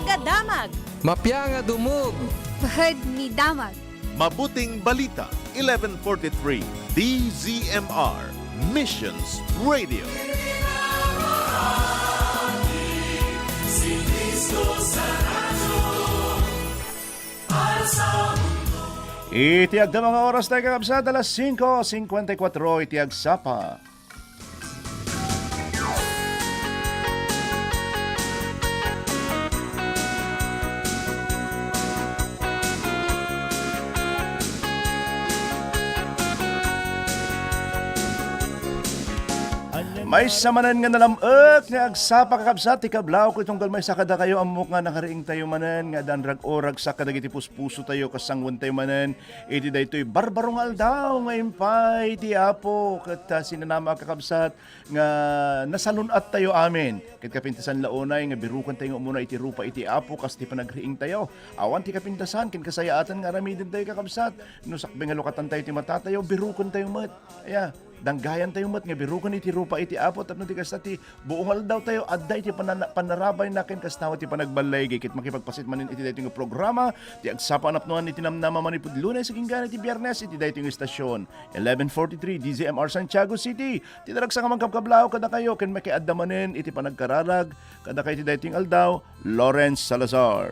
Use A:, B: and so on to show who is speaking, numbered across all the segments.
A: Agadamag.
B: Mapya nga dumog.
C: Bahad ni Damag.
D: Mabuting Balita, 1143 DZMR Missions Radio.
E: Itiag na mga oras tayo kakabsat, alas 5:54, itiag sapa. May samanan nga nalamot nga agsapa kakabsat, ikablaw ko itong galmay sa kada kayo amok nga nakariing tayo manan, nga danrag orag sa kadagiti puspuso tayo kasangwan tayo manan, iti daytoy barbarong aldaw ngayon pa iti apo, kat sinanama kakabsat nga nasalunat tayo amin, kat kapintasan launay nga birukan tayo muna iti rupa iti apo, kas ti panagriing tayo, awan ti kapintasan, kin kasayaatan nga ramidin tayo kakabsat, no sakbeng nga lukatan tayo ti matatayo, birukan tayo mat, danggayan tayo mat nga birukan iti rupa iti apo tapno ti kasta ti buongal daw tayo adday ti panarabay nakin kastawa ti panagbalay gikit makipagpasit manin iti daytoy nga programa ti agsapa napnuan iti namnama manipud Lunes saging gana ti Biyernes iti daytoy nga istasyon 1143 DZMR Santiago City ti daragsa nga mangkabkablaw kada kayo ken makiadda manen iti panagkararag kada kayo ti daytoy nga aldaw Lawrence Salazar.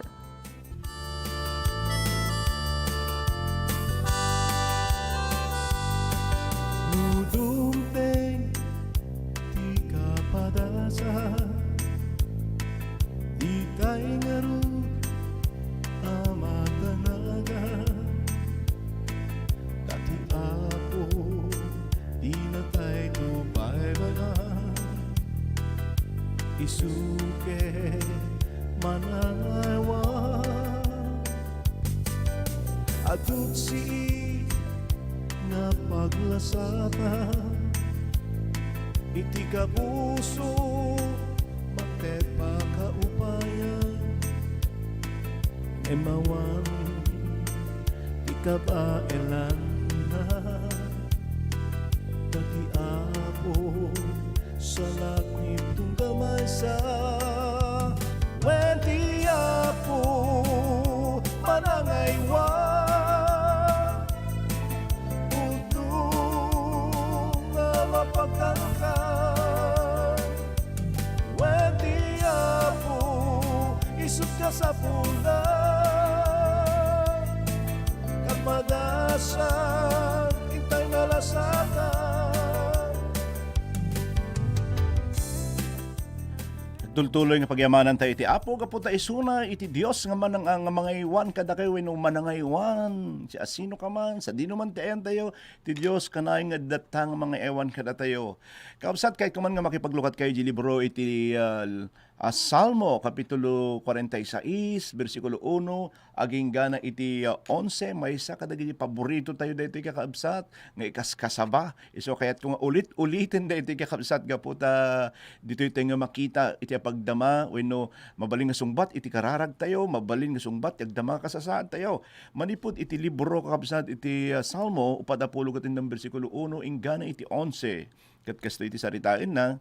F: Isuke mananawa adut si nga paglasata iti kapuso magtepa kaupayan emawan ti kabaelan na dati apo salat ni tunggamay sa wenti apo manangaywa udong nga mapagkangkan wenti apo isut ka sa pulan kapadasan intay nga lasatan.
E: Tultuloy nga pagyamanan tayo iti apo kaputa isuna iti Dios nga manang ang mga iwan kada kayo wenno manangaywan si asino ka man sa dino man tayan tayo ti Dios kanay nga datang mga ewan kada tayo. Kaabsat kay kuman nga makipaglukat kayo di libro iti Salmo kapitulo 46 bersikulo 1 aging gana iti 11 maysa kadagiti paborito tayo daytoy kakaabsat nga ikaskasaba iso kayat kung ulit-ulitin daytoy kakaabsat gaputa ditoy tayo nga makita iti pagdama wenno mabalin nga sungbat iti kararag tayo mabalin nga sungbat agdama kasasaan tayo manipud iti libro kakaabsat iti Salmo upadapulo katin ng bersikulo 1 ingana iti 11 ket kasto iti saritain na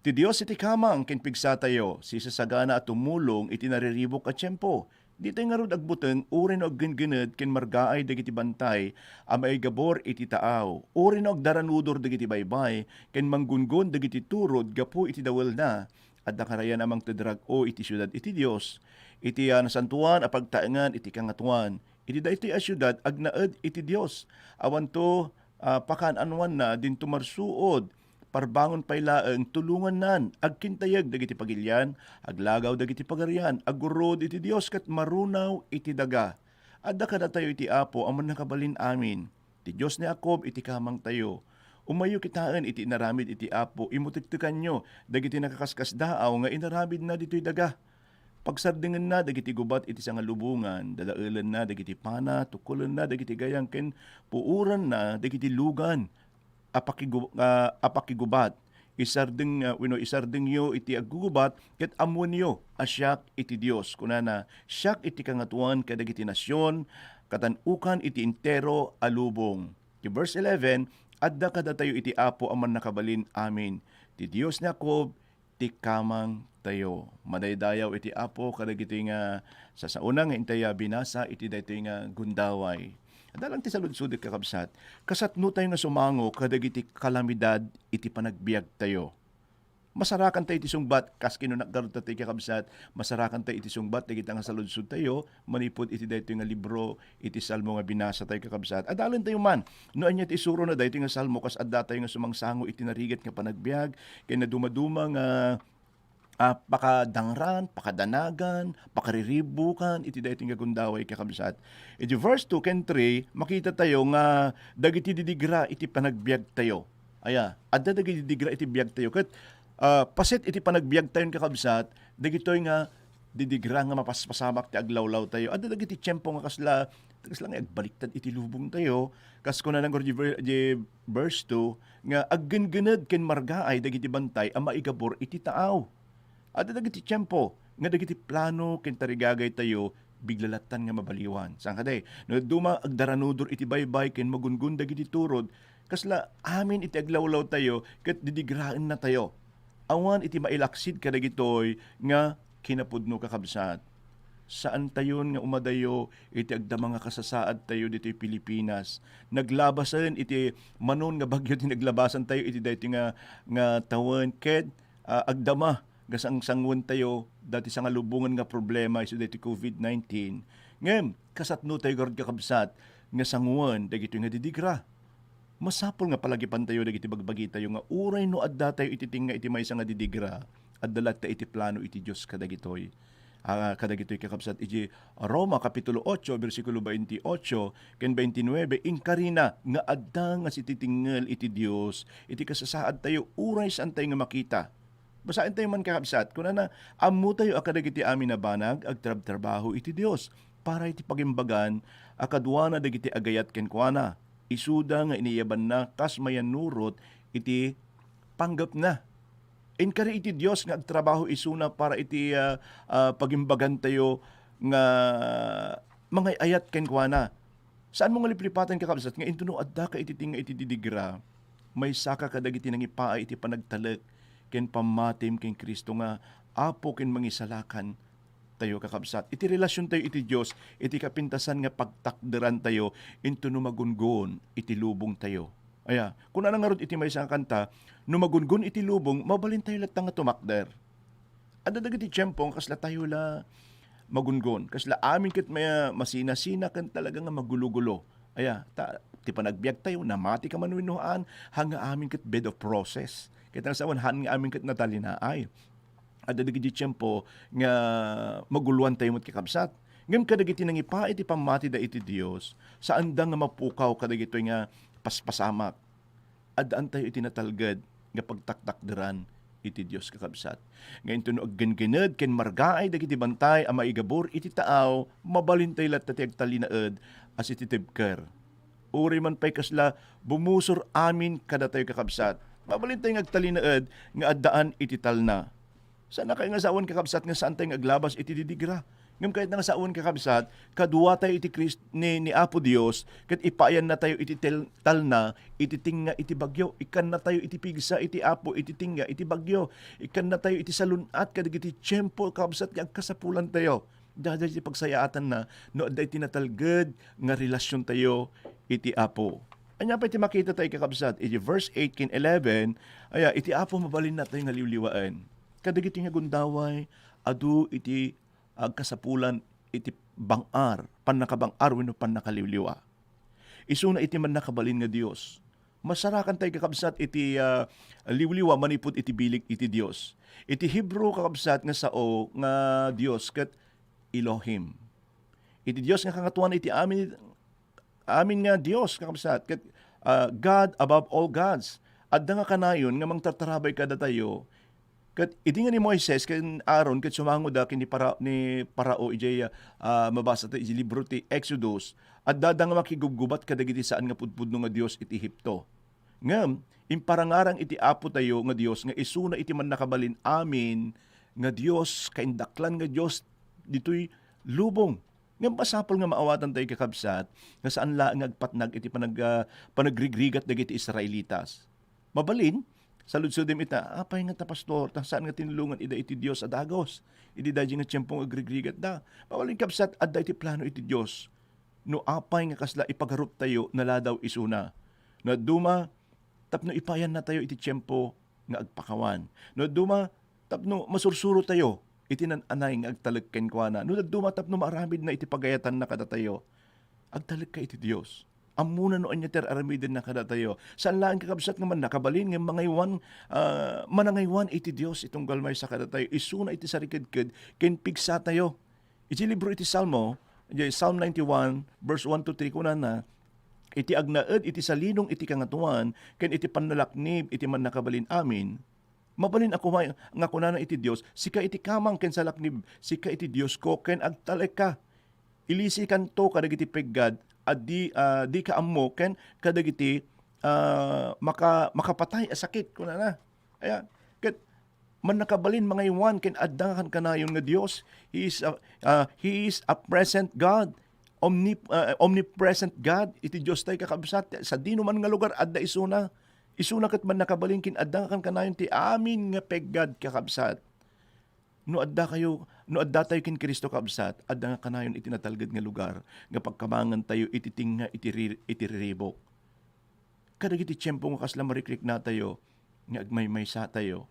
E: ti Dios iti kamang kinpigsa tayo, si sasagana at tumulong iti nariribok at tiyempo. Di tayo nga rod agbuteng, urin o agginginid kin margaay dagiti bantay, amay gabor iti taaw. Urin o agdaranudor dagiti baybay, kin manggungon dagiti turod, gapu iti dawel na. At nakarayan amang tedrag o iti syudad iti Dios. Iti nasantuan a pagtaengan iti kangatuan. Iti da iti asyudad agnaed iti Dios. Awan to pakananwan na din tumarsuod. Parbangon paylaeng tulungan nan agkintayag dagiti pagilyan aglagaw dagiti pagarian agurod iti Dios ket marunaw iti daga adda kada tayo iti apo amon nakabalin amin ti Dios ni Jacob iti kamang tayo umayo kitaan iti inaramid iti apo imutiktikan nyo dagiti nakakaskas daaw nga inaramid na ditoy daga pagsardingan na dagiti gubat iti sangalubungan dadaelan na dagiti pana tukulan na dagiti gayang ken puuran na dagiti lugan apakigubat isarding yo iti aggugubat ket amonyo asyak iti Dios kunana syak iti kangatuan kadagiti nasyon katanukan iti entero alubong. Ti verse 11 adda kada tayo iti apo aman nakabalin amin ti Dios ni Jacob ti kamang tayo. Madaydayaw iti Apo kadagiti nga sa unang intaya binasa iti daytoy nga gundaway. Adalang ti saludsud kakabsat, kasatno tayo nga sumango kadagiti kalamidad iti panagbiag tayo. Masarakan tayo iti sungbat, kas kinunakgarot tayo kakabsat, masarakan tayo iti sungbat, iti nga saludsud tayo, manipod iti daytoy nga libro, iti salmo nga binasa tayo kakabsat. Adalan tayo man, noan niya ti isuro na daytoy nga salmo, kas adda tayo nga sumangsango iti narigat nga panagbiag, kaya na dumaduma nga pakadangran, pakadanagan, pakariribukan, iti daytoy nga gundaway kakabsat. Iti verse 2 ken 3, makita tayo nga dagiti didigra iti panagbiag tayo. Aya, adda dagiti didigra iti biag tayo. Ket paset iti panagbiag tayo kakabsat, dagitoy nga didigra nga mapaspasamak ti aglawlaw tayo. Adda dagiti tiyempo nga kasla nga agbaliktad iti lubong tayo. Kas kuna nang di verse 2 nga aggengened ken margaay dagiti bantay a maigabor iti taaw. Adda dagiti tiyempo nga dagiti plano ken tarigagay tayo biglalatan nga mabaliwan. Saan kaday? No duma agdaranudor iti baybay ken magungun dagiti turod kasla amin iti aglawlaw tayo ket didigraen na tayo. Awan iti mailaksid kadagitoy nga kinapudno kakabsat. Saan tayon nga umadayo iti agdama nga kasasaad tayo dito Pilipinas. Naglabasan iti manon nga bagyo ti naglabasan tayo iti daytoy nga tawen ket agdama gasang sangwan tayo dati sa nga lubungan nga problema isu daytoy COVID-19. Ngem kasatno tayo gard kakabsat nga sangwan dagitoy nga didigra. Masapol nga palagipan tayo dagiti bagbagi tayo nga uray no adda tayo iti tinga iti maysa nga didigra addalat ta iti plano iti Dios kadagitoy. Kadagitoy kakabsat iti Roma kapitulo 8 bersikulo 28 ken 29 inkarina nga adda nga sititingel iti Dios iti kasasaad tayo uray saan tayo nga makita. Basahin tayo man kakabsat kuna na ammo tayo akadagiti amin na banag agtrab-trabaho iti Dios para iti pagimbagan akadwa na dagiti agayat ken kuana. Isuda nga iniyaban na kas mayanurot iti panggap na. Inkari iti Dios nga agtrabaho isuna para iti pagimbagan tayo nga mga ayat ken kuana. Saan mo nga liplipatan kakabsat nga intuno adda ka iti tinga iti didigra may saka kadagiti nang ipaay iti panagtalek ken pamatim ken Kristo nga apo ken mangisalakan tayo kakabsat. Iti relasyon tayo iti Dios, iti kapintasan nga pagtakderan tayo, into numagungon iti lubong tayo. Aya, kung anang nga iti may isang kanta, numagungon iti lubong, mabalin tayo latang nga tumakder. Ada dagiti tiyempo, kasla tayo la magungon. Kasla amin kat may masina-sina kan talaga nga magulo-gulo. Aya, ti panagbiag tayo, namati ka manuinuhaan, hanga amin kat bed of process. Kaya nasawan, hanga amin kat natalinaay. Ada dagiti tiyempo nga maguluan tayo mo't kakabsat. Ngem kadagiti nang ipa iti pamati da iti Dios saan da nga mapukaw kadagito nga paspasamak. Adaan tayo iti natalged nga pagtaktakderan iti Dios kakabsat. Ngayon tuno aggengened ken margaay dagiti bantay a maigabor iti taaw mabalin tayo lat ti agtalinaed as iti tibker. Uri man pay kasla bumusor amin kada tayo kakabsat. Mabalin tayo agtalinaed nga addaan iti talna. Sana kayo nga saon kakabsat nga saan tayo aglabas iti didigra. Ngam kahit nga saon kakabsat, kaduwa tayo iti Christ, ni Apo Dios, kat ipayan na tayo iti talna, iti tinga iti bagyo, ikan na tayo iti pigsa iti Apo, iti tinga iti bagyo, ikan na tayo iti salunat, kadig iti tiyempo kakabsat nga kasapulan tayo. Dahil iti pagsayaatan na, no adda iti natalged nga relasyon tayo iti Apo. Anya pa iti makita tayo kakabsat, iti verse 8 kin 11, aya iti Apo mabalin na tayo nga liwliwaan. Kadagiti nga gundaway, adu iti agkasapulan iti bangar, panakabangar wenno panakaliwliwa. Isuna iti man nakabalin nga Dios. Masarakan tayo kakabsat iti liwliwa manipud iti bilik iti Dios. Iti Hebrew kakabsat nga sao nga Dios ket Elohim. Iti Dios nga kangatuan iti amin nga Dios kakabsat ket God above all gods. Adda nga kanayon nga mangtatarabay kada tayo. Kat iti nga ni Moises ken Aaron ket sumango da ken ni Parao ijay mabasa ta iti libro ti Exodus at dada nga makigugubat kadagiti saan nga pudpudno nga Dios iti Ehipto. Ngem imparangarang iti Apo tayo nga Dios nga isuna iti man nakabalin amin nga Dios kaindaklan nga Dios ditoy lubong. Ngem pasapol nga maawatan tayo kakabsat nga saan laeng agpatnag iti panagrigrigat dagiti Israelitas. Mabalin Sa lutsudim ita, apay nga ta pastor, saan nga tinulungan ida iti Dios adagos. Idi daji nga tiyempong agrigrigat da. Pawaling kapsat adda iti plano iti Dios. No apay nga kasla ipagharup tayo naladaw isuna. No duma tapno ipayan na tayo iti tiyempo nga agpakawan. No duma tapno masursuro tayo iti nananay nga agtalagken kuana. No duma tapno maaramid na iti pagayatan na kada tayo. Agtalag ka iti Dios. Amuna no anya ter aramiden na kada tayo. Saan lang kakabsat nga man nakabalin nga mangaywan manangaywan iti Dios itong galmay sa kada tayo. Isuna iti sarikid-kid ken pigsa tayo. Iti libro iti Salmo, Psalm 91 verse 1 to 3 kunan na iti agnaed iti salinong iti kangatuan ken iti panalaknib iti man nakabalin amin. Mabalin ako nga kunana iti Dios, sika iti kamang ken salaknib, sika iti Dios ko ken agtalek ka. Ilisi kanto kadagiti peggad di ka ammo ken kadagiti makapatay a sakit kunana. Aya ket man nakabalin mga iwan ken addangan kanayon nga Dios. He is a present God. Omnipresent God. Iti Dios tay kakabsat sa dino man nga lugar adda isuna. Isuna ket man nakabalin ken addangan kanayon ti amin nga peggad kakabsat. No adda tayo kin Kristo kabsat, adda nga kanayon iti natalged nga lugar, nga pagkamangan tayo iti tinga iti riribok. Kadagiti tiyempo nga kasla marikrik na tayo, nga agmaymay sa tayo,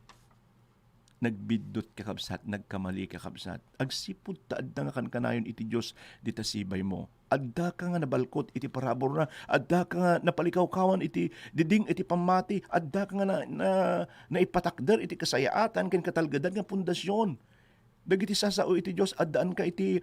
E: nagbidot kakabsat, nagkamali kakabsat. Agsipud ta adda nga kanayon iti Dios dita sibay mo. Adda ka nga nabalkot iti parabor na, adda ka nga napalikaw-kawan iti diding iti pamati, adda ka nga na ipatakder iti kasayaatan ken katalgadan nga pundasyon. Dagiti sasao iti Dios addaan ka iti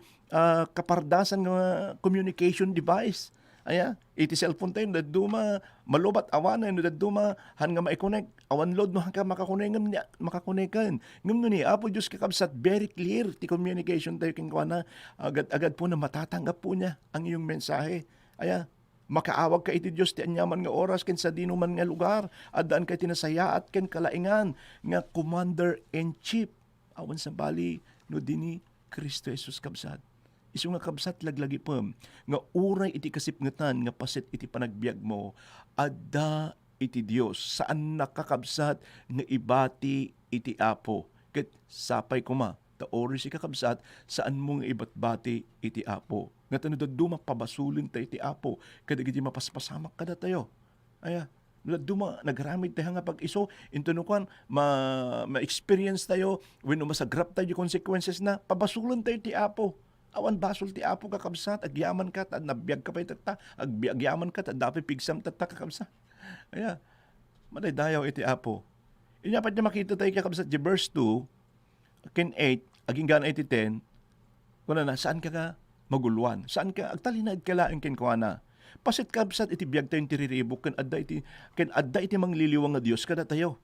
E: kapardasan nga communication device. Aya, iti cellphone tayo, daduma, malubat awanan, daduma, han nga maikonek, awan load no han ka makakonekan. Ngam ni, Apo Diyos kakabsat, very clear, ti communication tayo king na, agad po na matatanggap po niya ang iyong mensahe. Aya, makaawag ka iti Diyos, ti anyaman nga oras, ken sa dino man nga lugar, adaan ka tinasayaat, ken kalaingan, nga Commander-in-Chief, awan sa bali, no dini, Kristo Jesus kabsat. Isu nga kabsat laglagi pem nga uray iti kasipngetan nga paset iti panagbiag mo adda iti Dios saan nakakabsat nga ibati iti Apo ket sapay kuma ta oray si kakabsat saan mo nga ibatbati iti Apo nga tanudaduma pabasulin ta iti Apo kadagiti mapaspasamak kada tayo aya duma nagramid tayo nga pag-iso intunukan ma-experience tayo when masagrap tayo consequences na pabasulin tayo iti Apo. Awan basol ti Apo kakabsat, agyaman ka, at nabiyag ka pa itata, agyaman ka, at dapat pigsam tata kakabsat. Aya, madaydayaw iti Apo. Inyapat niya makita tayo kakabsat, di verse 2, ken 8, aging gana iti 10, kuna na, saan ka ka maguluan? Saan ka, agtalinad ka laing ken kuana? Pasit kabsat, iti biyag tayong tiriribok, ken adda iti mangliliwang nga Diyos, kada tayo.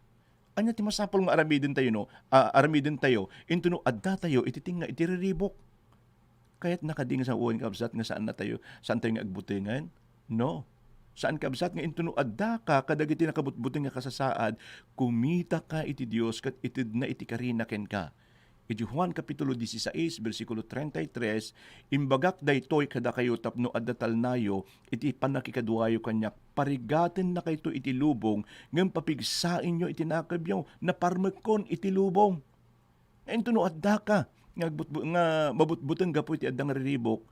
E: Anya ti masapol nga aramidin tayo, no? Aramidin tayo, into no, adda tayo, iti tinga, itiriribok. Kaya't nakading sa uwan kabsat nga saan tayo nga agbutingan? No. Saan kabsat nga intuno adda ka kadagiti nakabutbuting nga kasasaad, kumita ka iti Dios ket itid na iti karina ken ka. Iti Juan kapitulo 16 bersikulo 33, imbagak daytoy kada kayo tapno adda talnayo iti panakikaduayo kanyak parigaten na kayto iti lubong ngem papigsain nyo iti nakabyaw na parmekon iti lubong. Intuno adda ka nga mabutbutang gapo iti addang riribok,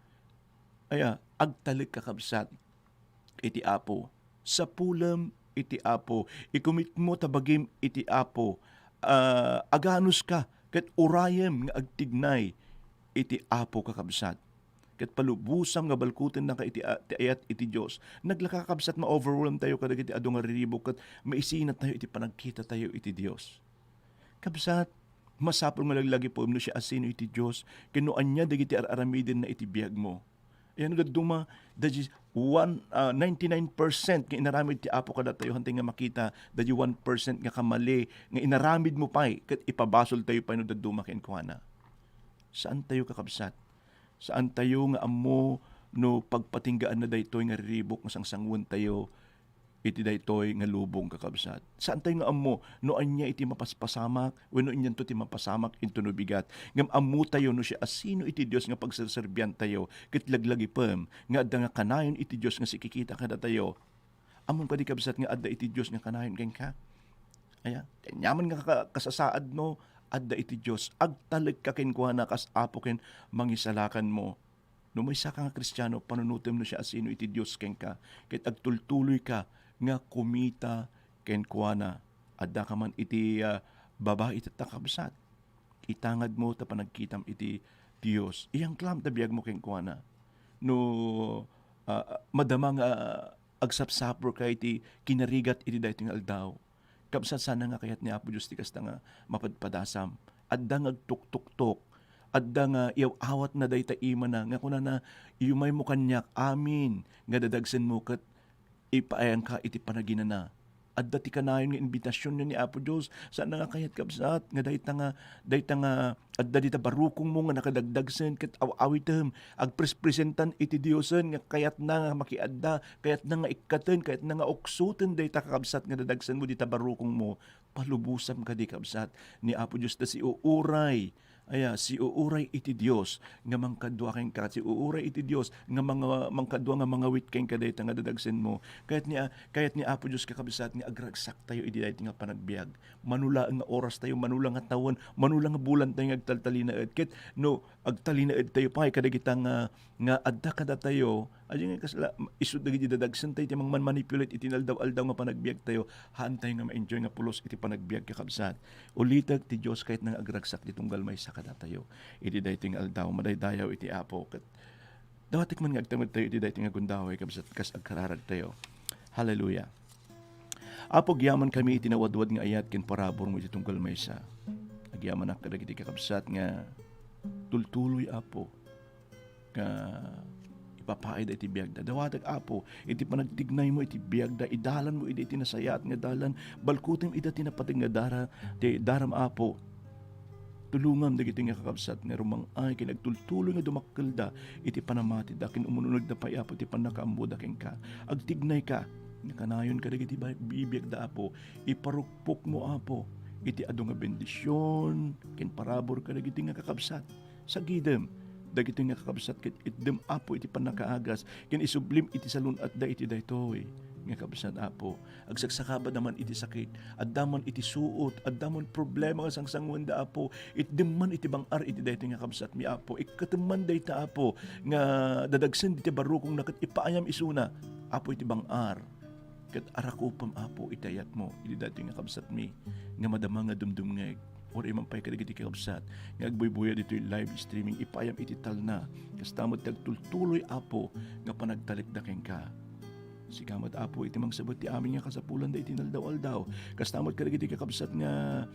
E: aya, agtalik kakabsat, iti Apo. Sa pulam, iti Apo. Ikumit mo tabagim, iti Apo. Aganus ka, ket urayem nga agtignay, iti Apo kakabsat. Ket palubusam nga balkutin na ka iti ayat iti Dios. Naglakakabsat ma-overwhelm tayo kadag iti adong riribok, ket maisinat tayo iti panagkita tayo iti Dios. Kabsat, masapol nga laglagi po no siya asino iti Dios kinuan niya dagiti aramiden na iti biag mo. Ayan duma dagi 99% nga inaramid ti Apo kada tayo hanteng nga makita dagi 1% nga kamali nga inaramid mo pay ket ipabasol tayo pay no duma ken kuana. Saan tayo kakabsat? Saan tayo nga ammo no pagpatinggaan na daytoy nga riribok nga sangsangon tayo iti daytoy nga lubong kakabsat. Saan tayo nga ammo no anya iti mapaspasamak wenno inyan to ti mapasamak into no bigat. Ngam ammo tayo no siya asino iti Dios nga pagserserbian tayo ket laglagi pem nga adda nga kanayon iti Dios nga sikikita kada tayo. Amon pa di kabsat nga adda iti Dios nga kanayon ken ka. Aya, nyaman nga kasasaad mo, adda iti Diyos, agtalag ka kinkuha na kas apo ken mangisalakan mo. No may isa ka nga Kristiyano, panunutim no siya asino iti Diyos ken ka, ket agtultuloy ka nga kumita ken kuha na. Adda ka man iti babae iti takabsat. Itangad mo ta panagkitam iti Diyos. Iyang klam tabiyag mo ken kuha na. No madamang agsapsapor ka iti kinarigat iti daytoy nga aldaw. Kapsa sana nga kayat ni Apo Diyos ti kasta nga mapadpadasam. Adda nga agtuktuktok. Adda nga iyaw-awat na dayta ima na. Nga kuna na iyumay mo kanyak. Amin. Nga dadagsan mo kat ipaayang ka iti panagina na. Adda ti kanayon nga imbitasyon ni Apo Diyos. Sana nga kayat kapsat. Nga dayta nga adda dita barukong mo nga nakadagdagsen kat awitem agprespresentan iti Diyosen nga kayat na nga makiadda, kayat na nga ikaten, kayat na nga oksuten dayta kakabsat nga dadagsen mo dita barukong mo. Palubusam ka di kabsat ni Apo Diyos na si uuray. Aya, si uuray iti Dios nga mangkadwa keng ka, si uuray iti Dios nga mga mangkadwa nga mga wit keng kadayta nga dadagsen mo. Kayat ni Apo Dios kakabsat nga agragsak tayo iti dayta nga panagbiag. Manula nga oras tayo, manula nga tawon, manula nga bulan tayo nga agtaltalinaed. Ket no agtalinaed tayo pa kadagita nga adda kada tayo. Adya nga kasla isud dagiti dadagsen tayo timang manipulate iti aldaw nga panagbiag tayo. Haan tayo nga ma-enjoy nga pulos iti panagbiag kakabsat. Ulitag ti Dios kahit nang agragsak ditunggal may kada tayo. Iti dayting aldaw, madaydayaw iti Apo. Kat dawatik man nga agtamad tayo iti dayting agundaway kabsat kas agkararag tayo. Hallelujah. Apo, gyaman kami iti nawadwad nga ayat ken parabor mo iti tunggal maysa. Agyaman ak kadagiti kakabsat nga tultuloy Apo nga ipapaid iti biagda. Dawatag Apo, iti panagtignay mo iti biagda, idalan mo iti nasayat nga dalan, balkutim iti tinapating nga daram Apo. Tulungam dagiti nga kakabsat nga rumang ay kinagtultuloy nga dumakkelda iti panamati da kin umununod da payapo iti panakaambuda ken ka. Agtignay ka nga kanayon ka dagiti bibiyag da Apo, iparukpok mo Apo iti adu nga bendisyon ken parabor ka dagiti nga kakabsat sa gidem dagiti nga kakabsat ket itdem Apo iti panakaagas ken isublim iti salunat da iti daytoy nga kabsat Apo. Agsagsakaba naman iti sakit, addaman iti suot, addaman problema nga sangsanguan da Apo, itdemman iti bangar iti daytoy nga kabsat mi Apo, ikatemman dayta Apo, nga dadagsen iti barukong nakat ipaayam isuna, Apo iti bangar, kat arakupam Apo itayat mo, iti daytoy nga kabsat mi, nga madama nga dumdumngeg, or imampay ka iti kabsat, nga agboy-boya dito yung live streaming, ipayam iti talna, kastamot tagtultuloy Apo, nga panagtalikdaking ka. Sikamot Apo iti mangsabot ti amin nga kasapulan da iti naldaw-aldaw. Kastamot ka iti kakabsat nga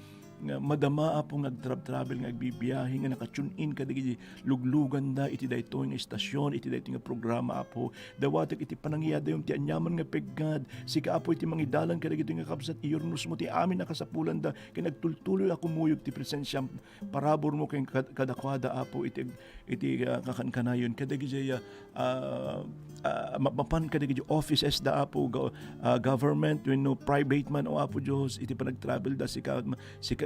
E: madama Apo nga agtravel nga agbibiyahe nga nakatune-in ka iti luglugan da iti daytoy nga istasyon, iti daytoy nga programa Apo. Dawatek iti panangyada yung ti anyaman nga peggad. Sika Apo iti mangidalan ka iti nga kabsat iyornos mo ti amin nga kasapulan da kinagtultuloy ako muyog ti presensya parabor mo kay kadakwada Apo iti kakankanayon kadagiti mapan kadagiti offices da Apo government no private man o Apo Dios iti panagtravel da sika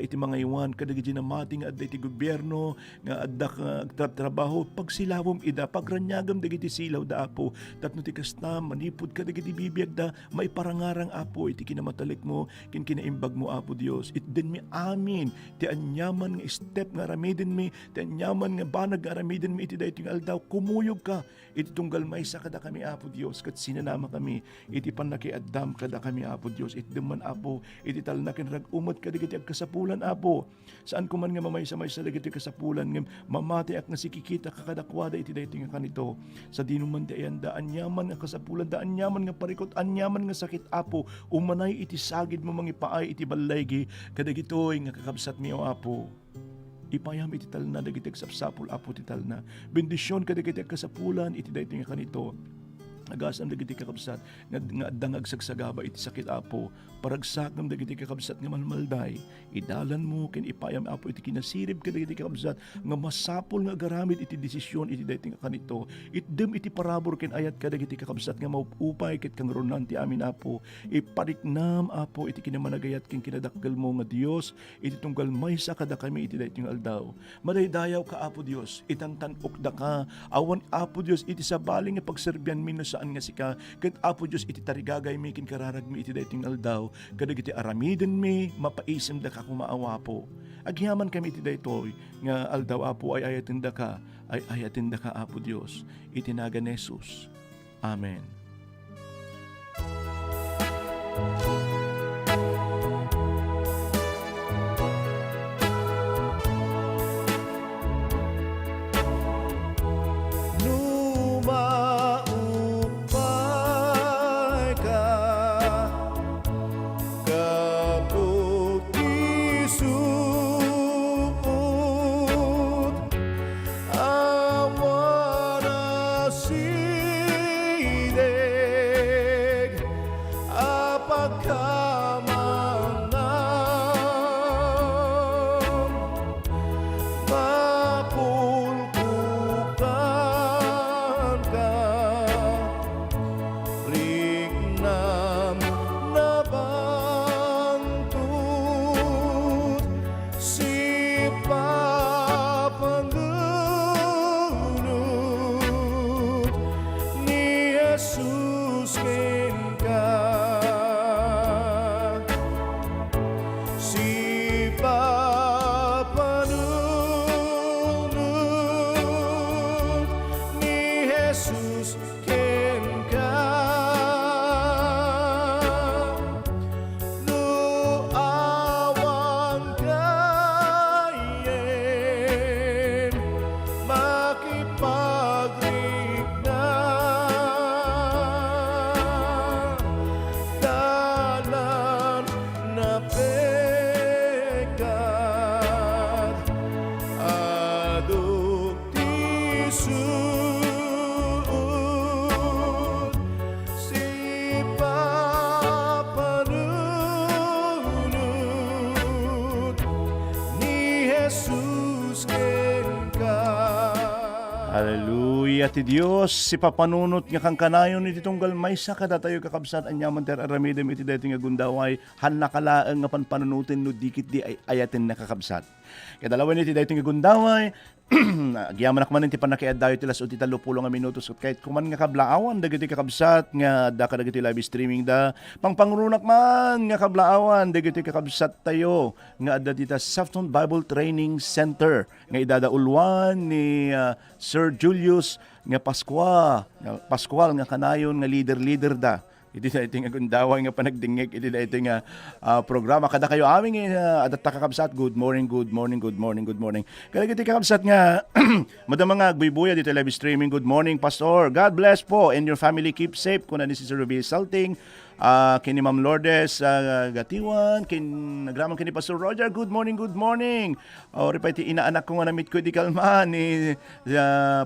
E: iti mga iwan kadagiti namati nga adda iti gobyerno nga adda ka trabaho pagsilawom ida pagranyagam dagiti silaw da Apo tapno ti kasta manipud kadagiti bibiyag da maiparangarang Apo iti kinamatalik mo ken kinaimbag mo Apo Dios itden mi amin ti anyaman nga step nga aramiden mi ti anyaman nga banag nga aramiden mi iti daytoy nga aldaw kumuyog ka iti tunggal maysa kada kami Apo Dios ket sinanama kami iti panakiaddam kada kami Apo Dios itdemman Apo iti talnaken rag-umot kadagiti agkasapulan Apo saan ko man nga mamaysa-maysa dagiti kasapulan nga mamati ak nga sikikita kakadakwada iti daytoy nga kanito sa dinuman ti ayanda anyaman nga kasapulan da anyaman nga parikot anyaman nga sakit Apo umanay iti sagid mo mangipaay iti balaygi kadagitoy nga kakabsat mi o Apo ipayam iti talna dagiti agsapsapul Apo ti talna bendisyon kadagiti kasapulan iti daytoy nga kanito agasam dagiti kakabsat nga adda nga agsagsagaba iti sakit Apo paragsakam dagiti kakabsat nga malmalday idalan mo ken ipayam Apo iti kinasirib kadagiti kakabsat nga masapol nga agaramid iti desisyon iti daytoy nga kanito itdem iti parabor ken ayat kadagiti kakabsat nga maupay ket kang ronan ti amin Apo ipariknam Apo iti kinamanagayat ken kinadakkel mo nga Dios iti tunggal maysa kada kami iti daytoy nga aldaw madaydayaw ka Apo Dios itantanok da ka awan Apo Dios iti sabaling nga pagserbian mi saan nga sika. Kat Apo Diyos iti tarigagay mi kin kararag mi iti dayting aldaw. Kadag iti aramiden mi mapaisim da ka kumaawa po. Agyaman kami iti daytoy nga aldaw Apo ay ayatin da ka. Ay ayatin da ka Apo Diyos. Itinaga ni Jesus. Amen.
F: Lumaupay ka kapag isuot awan na sideg apagkamanam mapulkukan ka rignam na bantut si papangunut ni Jesus ken ka si papanunod ni Jesus ken ka no awan kayen makipagrigna dalan na pekat aduk tisuod si papanunod ni Jesus ken ka.
E: Hallelujah ti Dios si papanunot nga kang kanayon iti tunggal maysa kada tayo kakabsat anyaman ter aramidem iti dating nga gundaway han nakalaeng nga panpanunutin no dikit di ay ayaten nakakabsat. Kadalawan iti dating nga gundaway agyaman ak man iti panakiad dayo ti las uti 30 nga minutos ket kahit kuman nga kablaawan dagiti kakabsat nga da kadagiti live streaming da pangpangrunak man nga kablaawan dagiti kakabsat tayo nga adda dita Safton Bible Training Center nga idadaulwan ni Sir Julius nga Pascual nga kanayon nga leader da. Iti na iti nga gundaway nga panagdingig iti na iti nga programa kada kayo aming adat kakabsat. Good morning. Kada iti kakabsat nga madam mga agbuy-buya dito live streaming. Good morning Pastor. God bless po and your family keep safe. Kuna ni si Sir Ruby Salting. Kini Ma'am Lourdes Gatiwan, nagraman kini Pastor Roger, good morning. Ori pa iti inaanak ko nga namit ko di kalman ni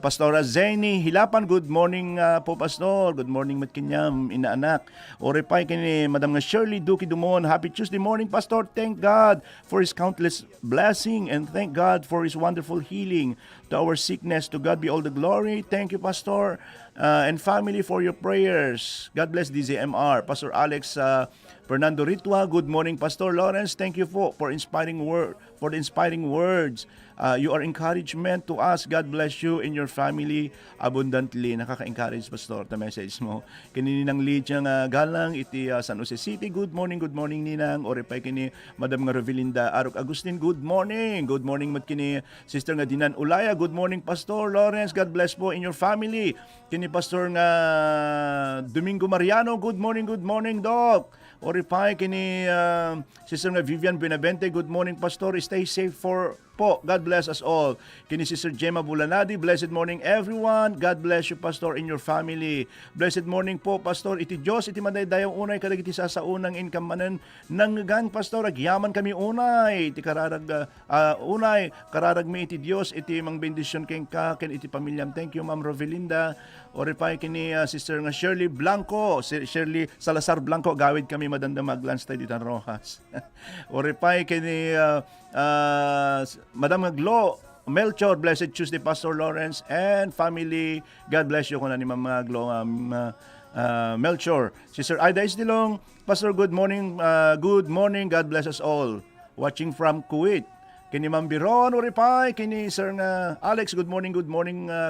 E: Pastora Zeni Hilapan, good morning po Pastor, good morning mat kinyam inaanak. Ori pa kini Madam nga Shirley Duki Dumon, happy Tuesday morning Pastor, thank God for His countless blessing and thank God for His wonderful healing to our sickness. To God be all the glory. Thank you Pastor and family for your prayers. God bless DZMR. Pastor Alex Fernando Ritua, good morning Pastor Lawrence. Thank you for the inspiring words. You are encouragement to us. God bless you and your family abundantly. Nakaka-encourage Pastor ta message mo. Kini nang lead nga galang iti San Jose City. Good morning ninang. Ore pa kini Madam nga Rovelinda Arok Agustin. Good morning mat kini Sister nga Dinan Ulaya. Good morning Pastor Lawrence. God bless po in your family. Kini Pastor nga Domingo Mariano. Good morning Doc. Ore pa kini Sister nga Vivian Benavente. Good morning Pastor. Stay safe po. God bless us all. Kini Sister Gemma Bulanadi, blessed morning everyone. God bless you Pastor in your family. Blessed morning po Pastor. Iti Diyos iti mandaydayang unay kadagiti sasaunang income nanggan Pastor agyaman kami unay. Iti kararag unay kararag mi iti Diyos iti mang bendisyon ken ka ken iti pamilyam. Thank you Ma'am Rovelinda. Ori pa kini Sister nga Shirley Blanco, Shirley Salazar Blanco, gawid kami madanda mag-lunch tayo dito Rojas. Ori pa kini Madam Glo Melchor, blessed Tuesday Pastor Lawrence and family. God bless you kuna ni Ma'am Glo Melchor. Sister Aida Isdilong, Pastor good morning. God bless us all. Watching from Kuwait. Kini Ma'am Biron Uripay, kini Sir nga Alex, good morning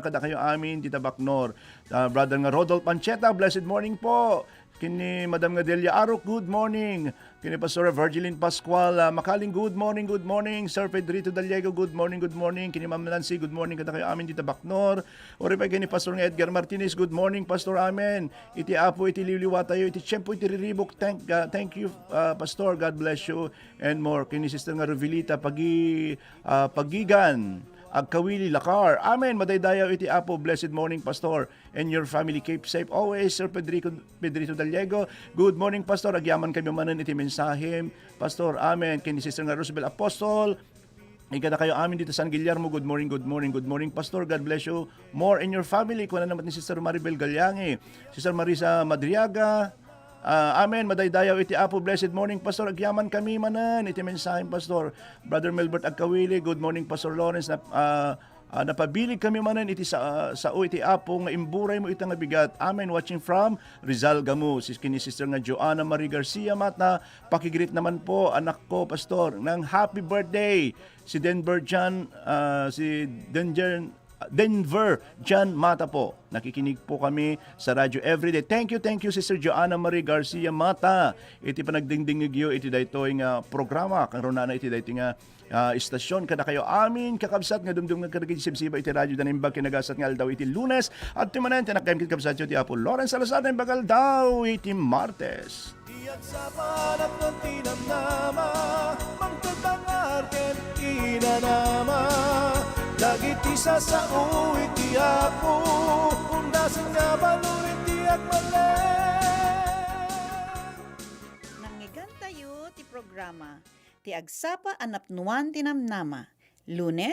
E: kada kayo amin, Tita Baknor. Brother nga Rodolph Pancheta, blessed morning po. Kini Madam nga Delia Arok, good morning. Kini Pastor Virgilin Pascual, Makaling, good morning. Sir Pedrito Daliego, good morning. Kini Ma'am Nancy, good morning kada kayo amin, Tita Baknor. Uripay kini Pastor nga Edgar Martinez, good morning, Pastor, amen. Iti apo, iti liliwa tayo, iti tiyempo, iti riribok, thank you, Pastor, God bless you, and more. Kini Sister nga Rovilita, Pagigan, Agkawili, Lakar. Amen. Madaydayaw iti apo. Blessed morning, Pastor. And your family keep safe always. Sir Pedrito Daliego. Good morning, Pastor. Agyaman kami manan iti mensahim. Pastor, amen. Kini Sister nga Roosevelt Apostol. Ikada kayo amin dito San Guillermo. Good morning, Pastor. God bless you. More in your family. Kuna naman ni Sister Maribel Galyangi. Sister Marisa Madriaga. Amen. Madaydayaw iti apo. Blessed morning, Pastor. Agyaman kami manan iti mensahe, Pastor. Brother Melbert Agkawili. Good morning, Pastor Lawrence. Napabilig kami manan iti sa iti apo nga imburay mo itang bigat. Amen. Watching from Rizal Gamu. Kini Sister nga Joanna Marie Garcia Mata. Pakigreet naman po anak ko, Pastor, ng happy birthday si Denver John Mata po. Nakikinig po kami sa radyo everyday. Thank you, Sister Joanna Marie Garcia Mata. Iti panagdingdingig yo, iti daytoy nga programa. Karon na iti daytoy nga istasyon. Kada kayo amin, kakabsat nga dumdum nga karagay sibsiba iti radyo danimbag kinagasat nga aldaw iti Lunes. At timanan, tinakayam kakabsat iti Apo Lawrence Salazar na bagal daw iti Martes.
F: Iyan sa panat ng tinamnama, magtatangarken inanama. Lagi ti sa iti ako, undasan nga balurin ti agmalen.
A: Nangyigan tayo ti programa, ti agsapa anapnuan tinamnama, Lunes,